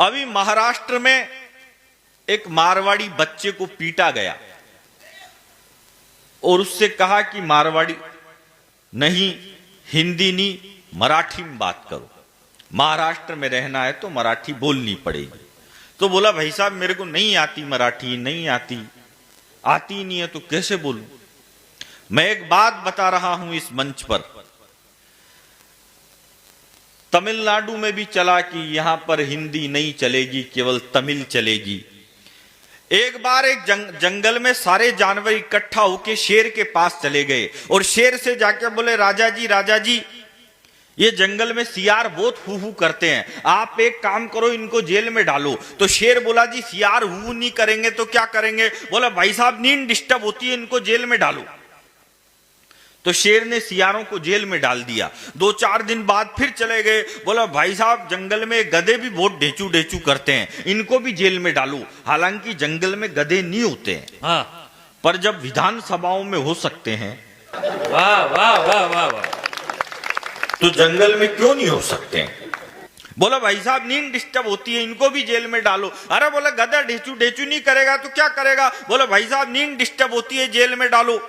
अभी महाराष्ट्र में एक मारवाड़ी बच्चे को पीटा गया और उससे कहा कि मारवाड़ी नहीं, हिंदी नहीं, मराठी में बात करो, महाराष्ट्र में रहना है तो मराठी बोलनी पड़ेगी। तो बोला भाई साहब मेरे को नहीं आती मराठी, नहीं आती नहीं है तो कैसे बोलूं। मैं एक बात बता रहा हूं इस मंच पर, तमिलनाडु में भी चला कि यहां पर हिंदी नहीं चलेगी, केवल तमिल चलेगी। एक बार एक जंगल में सारे जानवर इकट्ठा होके शेर के पास चले गए और शेर से जाके बोले राजा जी ये जंगल में सियार बहुत हू हू करते हैं, आप एक काम करो इनको जेल में डालो। तो शेर बोला जी सियार हू नहीं करेंगे तो क्या करेंगे। बोला भाई साहब नींद डिस्टर्ब होती है, इनको जेल में डालो। तो शेर ने सियारों को जेल में डाल दिया। 2-4 दिन बाद फिर चले गए, बोला भाई साहब जंगल में गधे भी बहुत ढेचू करते हैं, इनको भी जेल में डालो। हालांकि जंगल में गधे नहीं होते हैं, हाँ। पर जब विधानसभाओं में हो सकते हैं, वाह वाह वाह वाह वाह, तो जंगल में क्यों नहीं हो सकते हैं। बोला भाई साहब नींद डिस्टर्ब होती है, इनको भी जेल में डालो। अरे बोला गधा ढेचू नहीं करेगा तो क्या करेगा। बोला भाई साहब नींद डिस्टर्ब होती है, जेल में डालो।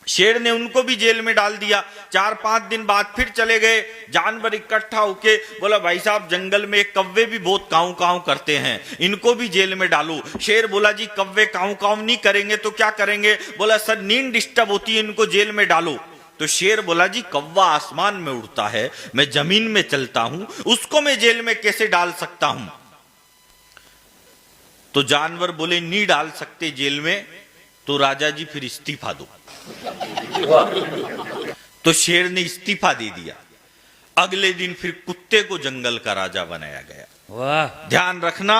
शेर ने उनको भी जेल में डाल दिया। 4-5 दिन बाद फिर चले गए, जानवर इकट्ठा होके बोला भाई साहब जंगल में कौवे भी बहुत काऊ काऊ करते हैं, इनको भी जेल में डालो। शेर बोला जी कौवे काऊ काऊ नहीं करेंगे तो क्या करेंगे। बोला सर नींद डिस्टर्ब होती है, इनको जेल में डालो। तो शेर बोला जी कौवा आसमान में उड़ता है, मैं जमीन में चलता हूं, उसको मैं जेल में कैसे डाल सकता हूं। तो जानवर बोले नहीं डाल सकते जेल में, तो राजा जी फिर इस्तीफा दो। तो शेर ने इस्तीफा दे दिया। अगले दिन फिर कुत्ते को जंगल का राजा बनाया गया। वाह। ध्यान रखना,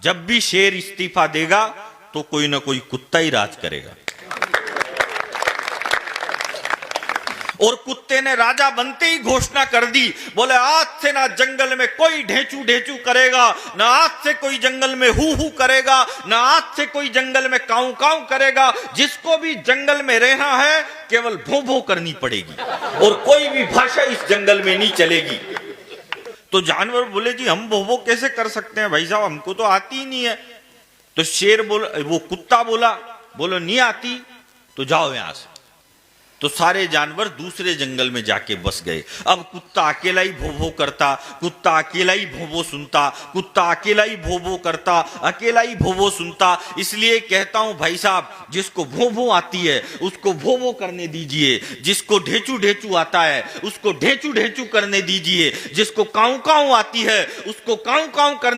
जब भी शेर इस्तीफा देगा तो कोई ना कोई कुत्ता ही राज करेगा। और कुत्ते ने राजा बनते ही घोषणा कर दी, बोले आज से ना जंगल में कोई ढेचू करेगा, ना आज से कोई जंगल में हू करेगा, ना आज से कोई जंगल में काऊ काऊ करेगा। जिसको भी जंगल में रहना है केवल भों करनी पड़ेगी और कोई भी भाषा इस जंगल में नहीं चलेगी। तो जानवर बोले जी हम भों कैसे कर सकते हैं भाई साहब, हमको तो आती ही नहीं है। तो शेर बोला, वो कुत्ता बोला, बोलो नहीं आती तो जाओ यहां से। तो सारे जानवर दूसरे जंगल में जाके बस गए। अब कुत्ता अकेला ही भों करता, कुत्ता अकेला ही भों सुनता, कुत्ता अकेला ही भों करता, अकेला ही भों सुनता। इसलिए कहता हूं भाई साहब जिसको भों आती है उसको भों करने दीजिए, जिसको ढेचू आता है उसको ढेचू करने दीजिए, जिसको काऊ काऊ आती है उसको काऊ काऊ करने